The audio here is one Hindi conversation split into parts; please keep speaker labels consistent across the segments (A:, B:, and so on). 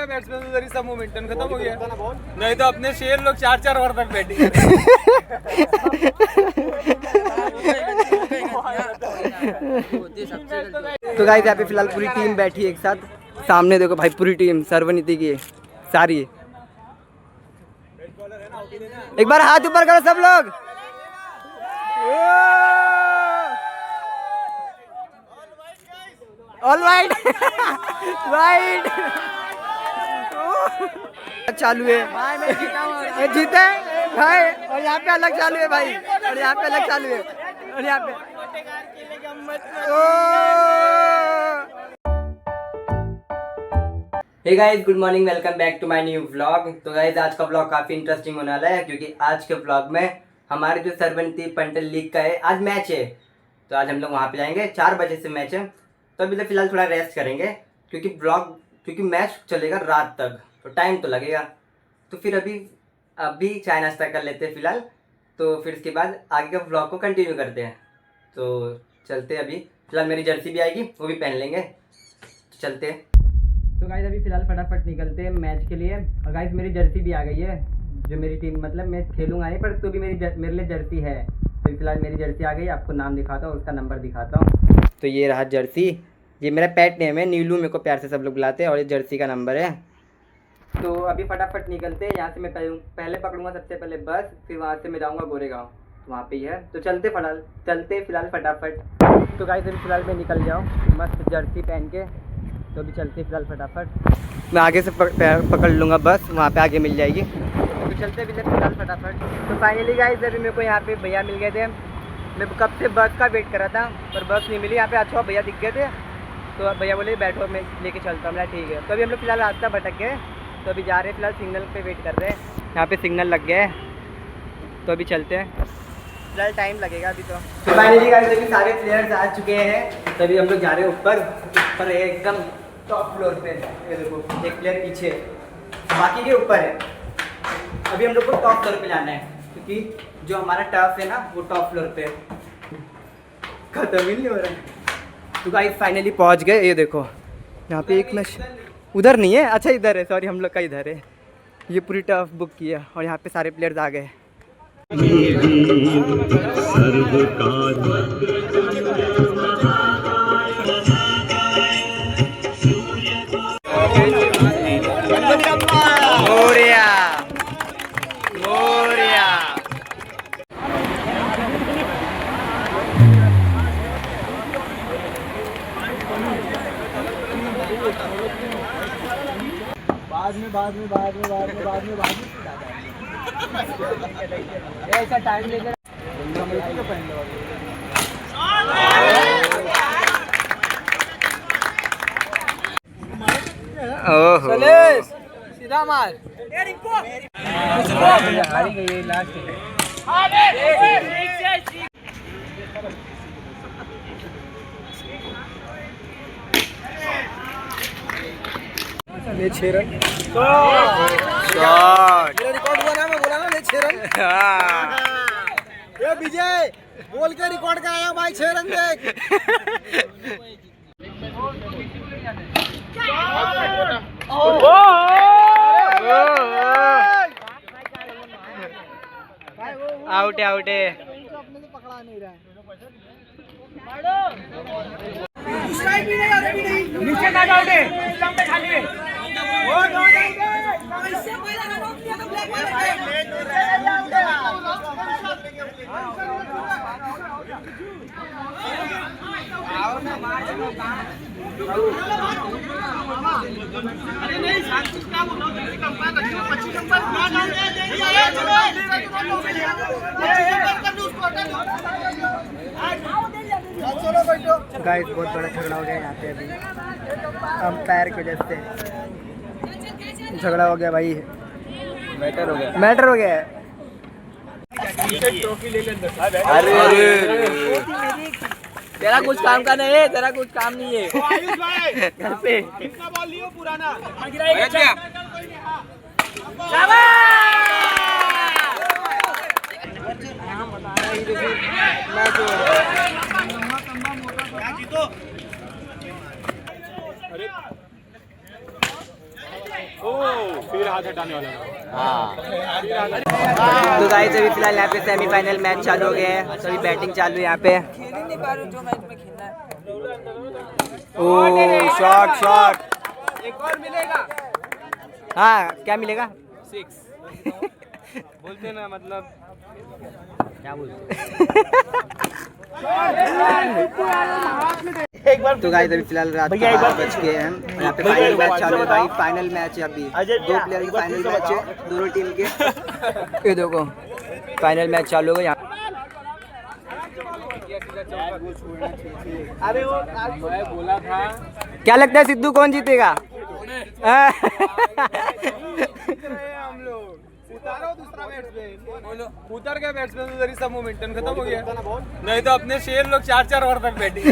A: बैट्समैन उधर सब मोमेंटम खत्म हो गया, नहीं तो अपने शेर लोग 4-4 ओवर तक बैटिंग।
B: तो गाइस यहाँ पे फिलहाल पूरी टीम बैठी है एक साथ, सामने देखो भाई पूरी टीम सर्वनीति की सारी। एक बार हाथ ऊपर करो सब लोग। ऑल वाइड वाइड चालू है, मैं जीते भाई। और यहाँ पे अलग चालू है भाई, और यहाँ पे अलग चालू है, और यहाँ पे hey guys, good morning, welcome back to my new vlog. तो गाइस आज का व्लॉग काफ़ी इंटरेस्टिंग होने वाला है, क्योंकि आज के व्लॉग में हमारे जो सर्वनीति पंटल लीग का है आज मैच है। तो आज हम लोग वहाँ पे जाएंगे, 4 बजे से मैच है। तो अभी तो फिलहाल थोड़ा रेस्ट करेंगे, क्योंकि मैच चलेगा रात तक, तो टाइम तो लगेगा। तो फिर अभी चाय नाश्ता कर लेते हैं फिलहाल, तो फिर इसके बाद आगे का व्लॉग को कंटिन्यू करते हैं। तो चलते हैं, अभी फिलहाल मेरी जर्सी भी आएगी, वो भी पहन लेंगे, तो चलते हैं। तो गाइस अभी फिलहाल फटाफट निकलते हैं मैच के लिए। और गाइस मेरी जर्सी भी आ गई है, जो मेरी टीम, मतलब मैं खेलूंगा नहीं पर तो भी मेरे लिए जर्सी है। तो फिलहाल मेरी जर्सी आ गई, आपको नाम दिखाता हूँ, उसका नंबर दिखाता हूँ। तो ये रहा जर्सी, ये मेरा पेट नेम है, नीलू मेरे को प्यार से सब लोग बुलाते हैं, और ये जर्सी का नंबर है। तो अभी फटाफट निकलते हैं यहाँ से। मैं पहले पकड़ूंगा सबसे पहले बस, फिर वहाँ से मैं जाऊँगा गोरेगांव, वहाँ पे ही है। तो चलते फिलहाल फटाफट। तो गाइस अभी फिलहाल मैं निकल जाऊँ मस्त जर्सी पहन के। तो अभी चलते फिलहाल फटाफट, मैं आगे से पकड़ लूँगा बस, वहाँ पे आगे मिल जाएगी। तो चलते फिलहाल फटाफट। तो फाइनली गाइस अभी मेरे को यहाँ पे भैया मिल गए थे। मैं कब से बस का वेट कर रहा था, पर बस नहीं मिली। यहाँ पे अच्छा भैया दिख गए थे, तो भैया बोले बैठो मैं लेके चलता हूँ। मैं ठीक है। तो अभी हम लोग फिलहाल रास्ता भटक गए, तो अभी जा रहे हैं, फिलहाल सिग्नल पे वेट कर रहे हैं। यहाँ पे सिग्नल लग गया है, तो अभी चलते हैं। फिलहाल टाइम लगेगा अभी। तो फाइनली गाइस अभी सारे प्लेयर्स आ चुके हैं, तभी हम लोग जा रहे हैं ऊपर एकदम टॉप फ्लोर पे। ये देखो एक प्लेयर पीछे, बाकी के ऊपर है। अभी हम लोग को टॉप फ्लोर पे जाना है, क्योंकि जो हमारा टर्फ है ना वो टॉप फ्लोर पे खत्म ही नहीं हो रहा है। तो गाइस फाइनली पहुंच गए। ये देखो यहाँ पे एक मैच उधर नहीं है, अच्छा इधर है, सॉरी हम लोग का इधर है। ये पूरी टर्फ बुक किया, और यहाँ पे सारे प्लेयर्स आ गए। बाद में ऐसा टाइम लेकर सीधा मार। ले 6 रन शॉट, मेरा रिकॉर्ड हुआ ना, मैं बोला ना ले 6 रन। ये विजय बोल के रिकॉर्ड का आया भाई, 6 रन देख। आउट है। पकड़ा नहीं रहा है, नीचे ना जाओ दे, स्टंप पे खाली है। गाइस बहुत बड़ा झगड़ा हो गया यहाँ पे, अभी अंपायर की वजह से झगड़ा हो गया भाई, मैटर हो गया। अरे तेरा कुछ काम का नहीं है, तेरा कुछ काम नहीं है। घर पे कितना बॉल लियो पुराना तो गाइस अभी फिलहाल यहाँ पे सेमीफाइनल मैच चालू हो गए हैं, तो अभी बैटिंग चालू है यहाँ पे।
C: खेल ही नहीं पा रहे जो मैच में खेलना है।
B: ओह शॉट शॉट।
A: एक और मिलेगा।
B: हाँ क्या मिलेगा?
A: 6 बोलते ना, मतलब
B: क्या बोलते? तो गाइस अभी फिलहाल रात के 8 बज गए हैं, यहाँ पे फाइनल मैच चालू है भाई। फाइनल मैच है अभी, 2 प्लेयर की फाइनल मैच है दोनों टीम के। ये देखो फाइनल मैच चालू हो गया यहाँ।
A: अरे वो मैं बोला था।
B: क्या लगता है सिद्धू कौन जीतेगा?
A: हम लोग उतारो दूसरा बैट्समैन, उतर के बैट्समैन उधर ही सब मोमेंटम खत्म हो गया। नहीं तो अपने शेर लोग 4-4 ओवर तक बैटिंग।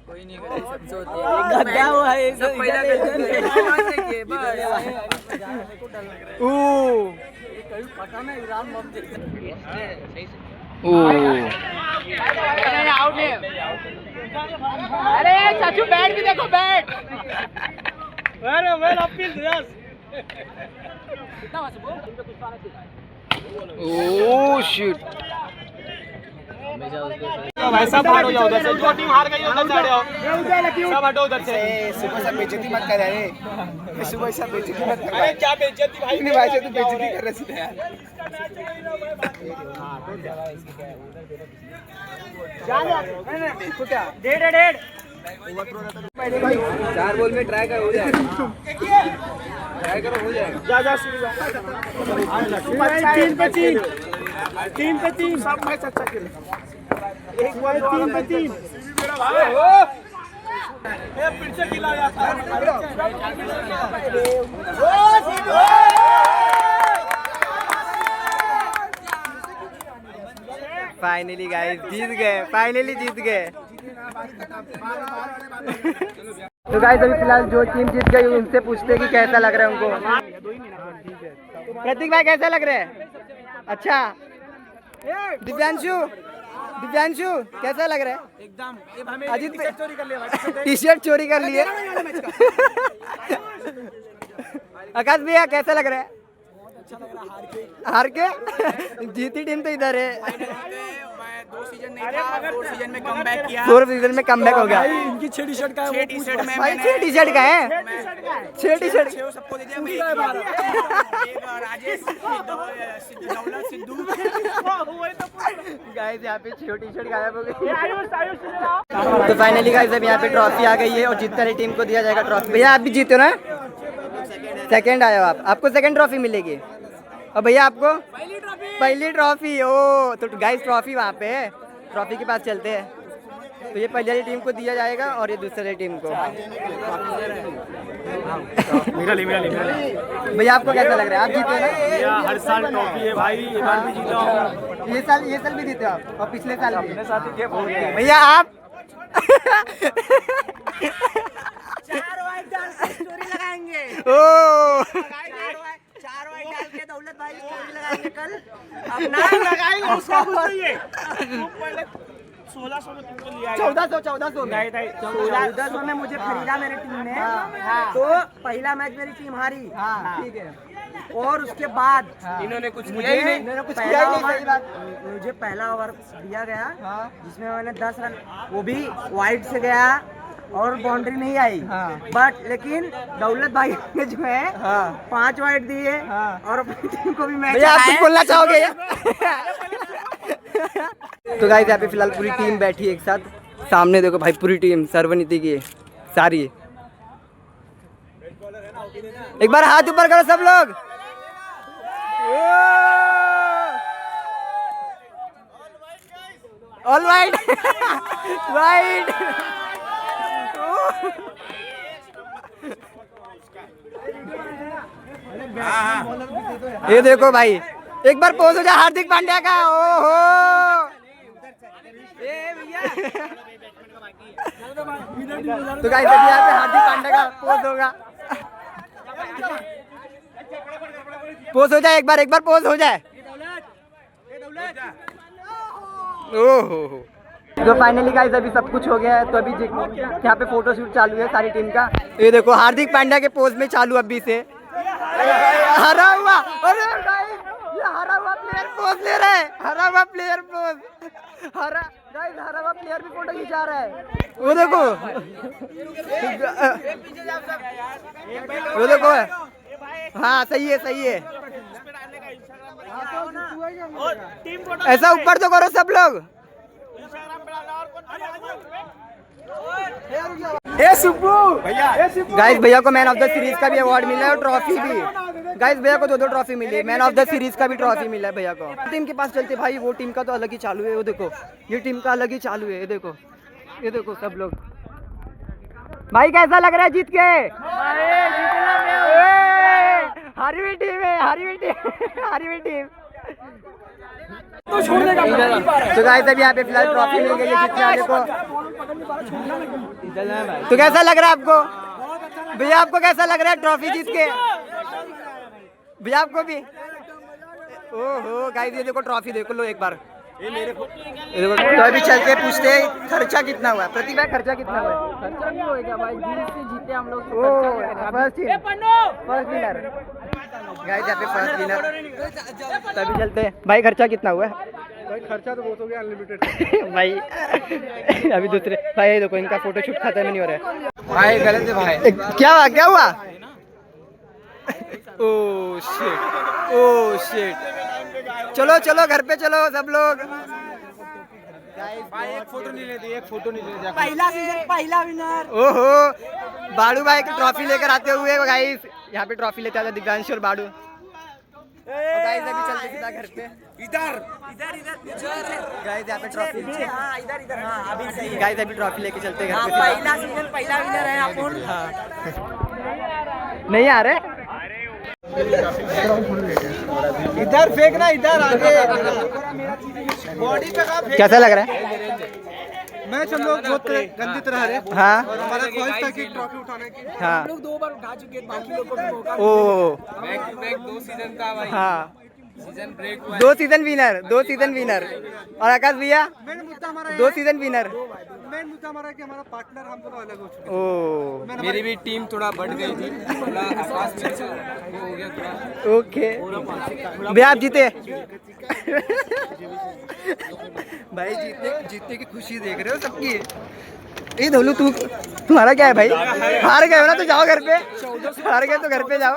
C: कोई नहीं करे, सबसे होती है। गद्दा हुआ है सब पहला
A: अरे चाचू बैट भी देखो, बैट। अरे well appeal yes.
B: Oh shit.
A: भाई सब हटो जाओ उधर से, जो टीम हार गई उधर से हटो, सब हटो उधर से।
D: सुबह सब बेइज्जती मत कर रे, सुबह सब बेइज्जती मत कर।
A: अरे क्या बेइज्जती भाई,
D: नहीं भाई से तू बेइज्जती कर रहा है यार।
A: इसको क्या डेढ़
B: 4 बॉल में ट्राई कर हो जाएगा,
A: ट्राई करो, हो जाएगा। जा शुरू कर।
D: 3 पे 3 सब मैच अच्छा खेले। एक बॉल 3 पे 3
A: फिर से खिला जाता है।
B: फाइनली गाइस जीत गए, फाइनली जीत गए। तो गाइस अभी फिलहाल जो टीम जीत गई उनसे पूछते हैं कि कैसा लग रहा है उनको। प्रतीक भाई कैसा लग रहा है? अच्छा। दिव्यांशु कैसा लग रहा है?
A: एकदम
B: अजीत भाई
A: चोरी कर लिया,
B: टी शर्ट चोरी कर लिए। आकाश भैया कैसा लग रहा है? हार के जीती टीम तो इधर है।
D: 2 सीजन नहीं था, 4 सीजन में कमबैक किया।
B: 4 सीजन में कमबैक हो गया।
D: इनकी 6 टी-शर्ट का है, 6 टी-शर्ट में
B: भाई 6 टी शर्ट का है, 6 टी शर्ट
D: 6 सबको दे दिया। एक राजेश सिद्धू
B: गाइस यहाँ पे 6 टी शर्ट गायब हो गई। तो फाइनली गाइस अब यहाँ पे ट्रॉफी आ गई है और जीतने वाली टीम को दिया जाएगा ट्रॉफी। भैया आप भी जीते हो ना? सेकंड आए हो आप, आपको सेकंड ट्रॉफी मिलेगी। और भैया आपको पहली ट्रॉफी। ओ तो गाइस ट्रॉफी वहाँ पे है, ट्रॉफी के पास चलते हैं। तो ये पहली वाली टीम को दिया जाएगा और ये दूसरी टीम को।
A: मेरा ले।
B: भैया आपको कैसा लग रहा है? आप जीते ना?
A: हर साल ट्रॉफी है भाई, एक बार भी जीता हूँ।
B: ये साल भी जीते हो आप और पिछले साल भी।
A: अपने साथ ही हो गया।
B: भैया आप
C: 4 वाइट डाल के स्टोरी लगाएंगे।
B: ओ
C: 4 वाइट डाल के दौलत भाई स्टोरी लगाएंगे कल। अब नाम लगाएंगे उसका कुछ नहीं है।
D: 1600 में तुमको लिया
B: 1400
D: नहीं
C: 1400 में मुझे खरीदा मेरी टीम ने। तो पहला मैच मेरी टीम हारी।
B: ठीक है।
C: और उसके बाद
A: इन्होंने कुछ किया ही नहीं।
B: इन्होंने कुछ किया ही नहीं। सही बात।
C: मुझे पहला ओवर दिया गया
B: हाँ।
C: जिसमें मैंने 10 रन, वो भी वाइड से गया और बाउंड्री नहीं आई।
B: हाँ।
C: बट लेकिन दौलत भाई ने जो है
B: हाँ।
C: 5 वाइड दिए
B: हाँ।
C: और अपनी टीम को भी मैच
B: भैया आप कुछ बोलना चाहोगे? तो गाइस यहाँ पे फिलहाल पूरी टीम बैठी है एक साथ। सामने देखो भाई पूरी टीम सर्वनीति की सारी। एक बार हाथ ऊपर करो सब लोग। All wide wide. ये देखो भाई एक बार पोज हो जाए हार्दिक पांड्या का। ओहो तो गाइस अभी यहाँ पे हार्दिक पांड्या का पोज होगा। पोज हो जाए, एक बार पोज हो जाए। ओहो तो फाइनली गाइस अभी सब कुछ हो गया है। तो अभी यहाँ पे फोटो शूट चालू है सारी टीम का। ये देखो हार्दिक पांड्या के पोज में चालू अभी से। हरा हुआ, अरे गाइस ये हरा हुआ प्लेयर पोज ले रहा है। हरा हुआ प्लेयर पोज, हरा हुआ प्लेयर भी फोटो खिंचा रहा है। वो देखो वो देखो, हाँ सही है सही है। ऐसा ऊपर तो करो सब लोग। गाइस भैया को मैन ऑफ द सीरीज का भी अवार्ड मिला है और ट्रॉफी भी। गाइस भैया को 2 ट्रॉफी मिली है, मैन ऑफ द सीरीज का भी ट्रॉफी मिला है भैया को। टीम के पास चलते भाई, वो टीम का तो अलग ही चालू है। वो देखो ये टीम का अलग ही चालू है। ये देखो सब लोग। भाई कैसा लग रहा है जीत के? हारी हुई टीम है, हारी हुई टीम। तो गाइस अभी यहाँ पे फिलहाल ट्रॉफी मिल गई है जीतने वाले को। तो कैसा लग रहा है आपको भैया? आपको कैसा लग रहा है ट्रॉफी जीत के? भैया आपको भी? ओहो गाइस ये देखो ट्रॉफी देखो लो एक बार। ये देखो। तो अभी चलते पूछते हैं खर्चा कितना हुआ प्रतिभा, खर्चा कितना हुआ?
C: खर्चा नहीं होएगा भाई, दिल से जीते हम लोग।
B: फर्स्ट विनर गाइस, यहाँ पे फर्स्ट विनर। तो अभी चलते हैं भाई, खर्चा कितना हुआ?
D: भाई खर्चा तो बहुत हो गया, अनलिमिटेड
B: भाई अभी दूसरे भाई देखो इनका फोटो शूट खत्म नहीं हो रहा है
A: भाई। गलत है भाई।
B: क्या हुआ? Oh shit. चलो घर पे चलो सब लोग।
A: भाई एक फोटो नहीं लेते
C: पहला सीजन पहला विनर।
B: ओहो बाड़ू भाई की ट्रॉफी लेकर आते हुए गाइस, यहाँ पे ट्रॉफी लेते आते दिव्यांश और बाड़ू। गाइस अभी चलते सीधा घर पे।
C: इधर
B: गाइस यहाँ पे ट्रॉफी,
C: हाँ इधर हाँ अभी सही है।
B: गाइस अभी ट्रॉफी लेके चलते घर
C: हाँ
B: पे।
C: पहला सीजन पहला विनर है अपन।
B: नहीं आ रहे?
A: इधर फेंकना, इधर आगे बॉडी पे का।
B: कैसा लग रहा है?
A: मैच हम लोग बहुत गंदी तरह रहे।
B: हाँ
A: और हमारा ख्वाहिश था कि ट्रॉफी उठाने की।
B: हाँ
C: हम लोग 2 बार उठा चुके हैं, बाकी लोगों को भी मौका।
B: ओ
A: बैक टू बैक 2 सीजन का भाई।
B: हाँ
A: सीजन ब्रेक हुआ।
B: 2 सीजन विनर। और आकाश भैया
A: मेन मुद्दा हमारा
B: 2 सीजन विनर।
A: मेन मुद्दा हमारा कि हमारा पार्टनर हम दोनों अलग हो चुके
B: ओ
A: हैं। मेरी भी टीम थोड़ा बढ़ गई थी, थोड़ा आसपास में वो हो गया थोड़ा।
B: ओके भैया आप जीते। भाई जीतने की खुशी देख रहे हो सबकी। ये धोलू तुम्हारा क्या है भाई? हार गए हो ना तो जाओ घर पे। हार गए तो घर पे जाओ।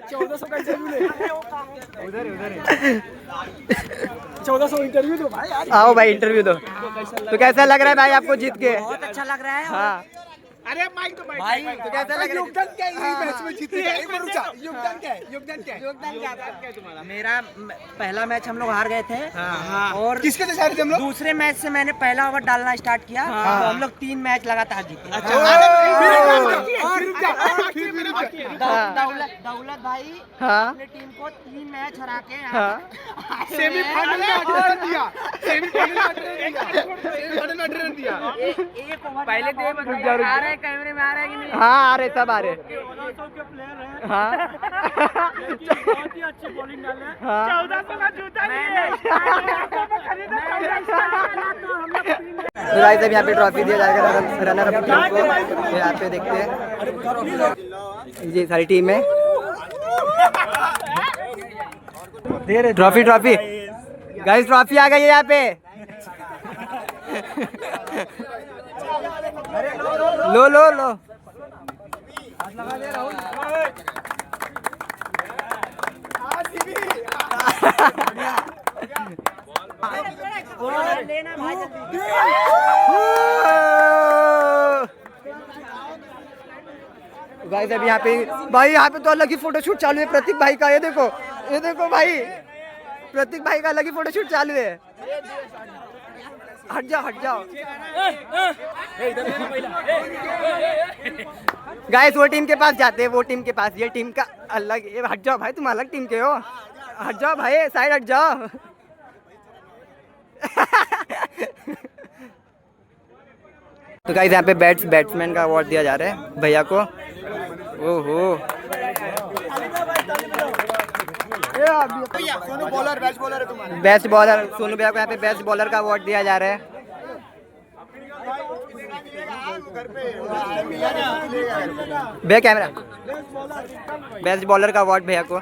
C: 1400 का इंटरव्यू ले।
B: उधर
C: 1400 इंटरव्यू दो भाई।
B: आओ भाई इंटरव्यू दो। तो कैसा लग रहा है भाई आपको जीत के?
C: बहुत अच्छा लग रहा है।
B: हाँ
D: अरे माइक तो
C: भाई
B: तो कैसा लग रहा है?
D: योगदान क्या है इस मैच में जीतने का? एक बार रुका, योगदान क्या है?
C: मेरा पहला मैच हम लोग हार गए थे। और
D: किसके साथ हारे थे हम लोग?
C: दूसरे मैच से मैंने पहला ओवर डालना स्टार्ट किया तो हम लोग 3 मैच लगातार जीते। दौलत भाई
B: हाँ
C: अपने टीम को 3 मैच हरा के
B: हाँ
D: सेमीफाइनल में 8 रन दिया। सेमीफाइनल में 8 रन दिया।
C: एक ओवर पहले
B: आ रहे कैमरे में आ रहे कि नहीं? हाँ आ रहे सब आ रहे।
C: 1400 के प्लेयर हैं।
B: हाँ
C: बहुत ही अच्छी बॉलिंग डाले।
B: हाँ
C: 1400 का जूता लिए।
B: तो गाइस अब यहाँ पे ट्रॉफी दिया जाएगा रनर अप टीम को। यहाँ पे देखते हैं ये सारी टीम है। ट्रॉफी गाइस ट्रॉफी आ गई है यहाँ पे। लो
C: लेना भाई
B: गाइस अभी यहाँ पे भाई तो अलग ही फोटो शूट चालू है प्रतीक भाई का। ये देखो भाई प्रतीक भाई का अलग ही फोटो शूट चालू है। हट जाओ गाइस वो टीम के पास जाते हैं, वो टीम के पास। ये टीम का अलग, ये हट जाओ भाई, तुम अलग टीम के हो। हट जाओ भाई, साइड हट जाओ। तो गाइस यहाँ पे बैट्समैन का अवार्ड दिया जा रहा है भैया को। ओहो
D: सोनू बॉलर बेस्ट बॉलर है तुम्हारा।
B: बेस्ट बॉलर सोनू भैया को यहाँ पे बेस्ट बॉलर का अवार्ड दिया जा रहा है। भैया कैमरा, बेस्ट बॉलर का अवार्ड भैया को।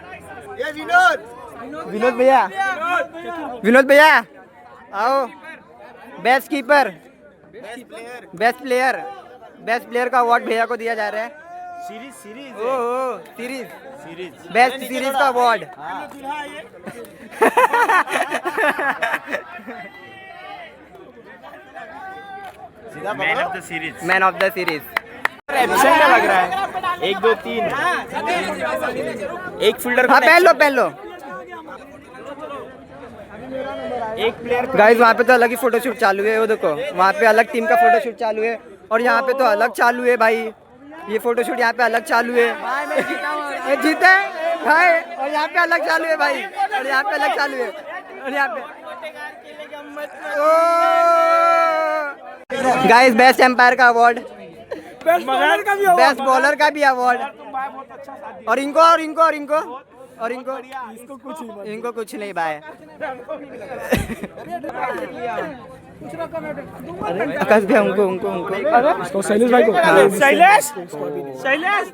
D: ये विनोद
B: विनोद भैया आओ। बेस्ट कीपर, बेस्ट प्लेयर का अवार्ड भैया को दिया जा रहा है। सीरीज बेस्ट सीरीज का award. Man of the series.
D: Absent लग रहा है। 1 2 3 एक फील्डर।
B: हाँ पहन लो
D: एक प्लेयर।
B: गाइस वहाँ पे तो अलग ही फोटोशूट चालू है। वो देखो वहाँ पे अलग टीम का फोटोशूट चालू है और यहाँ पे तो अलग चालू है भाई। ये फोटोशूट यहाँ पे अलग चालू है। ये जीता है भाई और यहाँ पे अलग चालू है भाई और यहाँ पे अलग चालू है और यहाँ पे गाइस बेस्ट एम्पायर का अवार्ड, बेस्ट बॉलर का भी अवार्ड। और इनको कुछ नहीं भाई। आकाश भैया उनको
D: शैलेश भाई को। शैलेश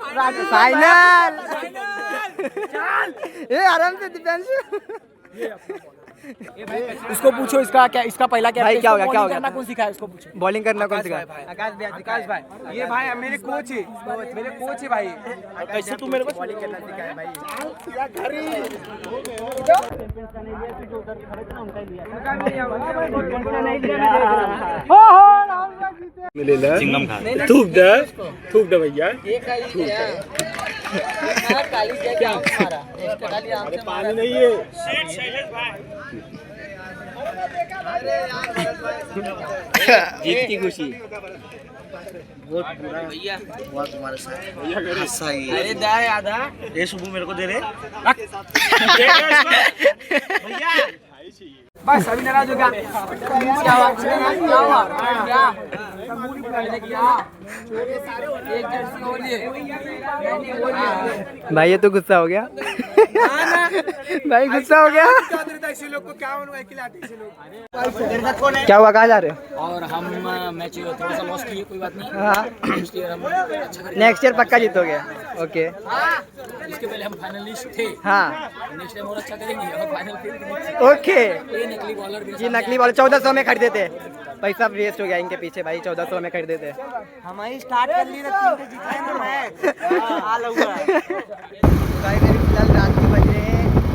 B: फाइनल। ये आराम से डिफेंस।
D: इसको पूछो इसका क्या, इसका पहला क्या
B: भाई क्या हो गया
D: करना कौन सिखाया उसको पूछो।
B: बॉलिंग करना कौन सिखाया?
A: आकाश भाई ये भाई मेरे कोच है भाई।
D: कैसे तू मेरे को
B: बॉलिंग करना सिखाया भाई।
D: थूक दे भैया। पानी नहीं है।
B: जीत की खुशी।
C: भैया हुआ तुम्हारे साथ।
D: अरे दा आधा ये सुबह मेरे को दे रहे। भैया
A: बस अभी नाराज हो गया।
B: भाई ये तो गुस्सा हो गया। भाई गुस्सा हो गया। क्या हुआ, कहाँ जा रहे हो?
C: और हम मैच थोड़ा सा लॉस किए, कोई बात नहीं।
B: हाँ
C: नेक्स्ट ईयर हम अच्छा करेंगे।
B: नेक्स्ट ईयर पक्का जीतोगे। ओके
C: इसके पहले हम फाइनलिस्ट थे।
B: हाँ
C: नेक्स्ट टाइम और अच्छा करेंगे और फाइनल खेल।
B: ओके।
C: ये नकली बॉलर
B: जी नकली बॉल 1400 में खरीदे थे। पैसा वेस्ट हो गया इनके पीछे भाई। 1400 में खरीदे थे।
C: हमारी स्टार्ट कर ली
B: फिलहाल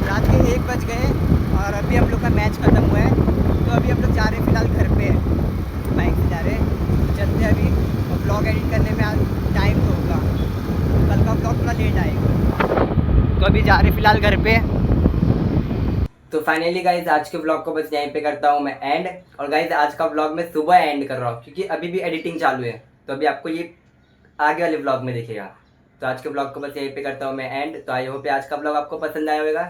B: रात के 1 बज गए और अभी हम लोग का मैच खत्म हुआ है। तो अभी हम लोग जा रहे हैं फिलहाल घर पे, बाइक से जा रहे हैं। चलते हैं अभी और ब्लॉग एडिट करने में आज टाइम तो होगा, कल का ब्लॉग थोड़ा लेट आएगा। तो अभी जा रहे फिलहाल घर पे। तो फाइनली गाइज आज के ब्लॉग को बस यहीं पे करता हूँ मैं एंड। और गाइज आज का ब्लॉग मैं सुबह एंड कर रहा हूँ क्योंकि अभी भी एडिटिंग चालू है। तो अभी आपको ये आगे वाले ब्लॉग में दिखेगा। तो आज के ब्लॉग को बस यहीं पे करता हूँ मैं एंड। तो आई होप आज का ब्लॉग आपको पसंद आया होगा।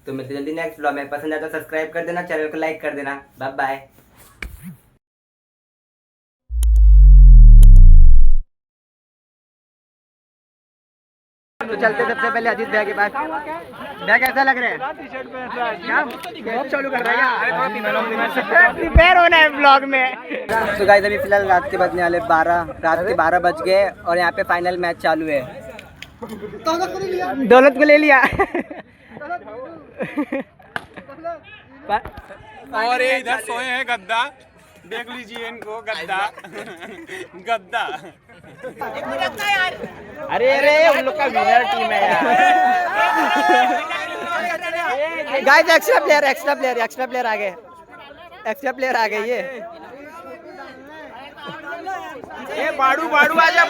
B: तो मिलते जल्दी नेक्स्ट ब्लॉग में। पसंद आया तो सब्सक्राइब कर देना, चैनल को लाइक कर देना। Bye bye. तो चलते सबसे पहले अजीत भैया के पास। भैया कैसा लग रहा है? चालू कर रहा है प्रिपेयर होना है ब्लॉग में। तो गाइस अभी फिलहाल रात के बजने वाले 12 बज गए और यहाँ पे फाइनल मैच चालू है। दौलत को ले लिया।
A: और ये इधर सोए हैं गद्दा, देख लीजिए इनको गद्दा। गद्दा
D: अरे उन लोग का विनर टीम है यार।
B: गाइस एक्स्ट्रा प्लेयर आ गए। ये
D: बाड़ू आजा।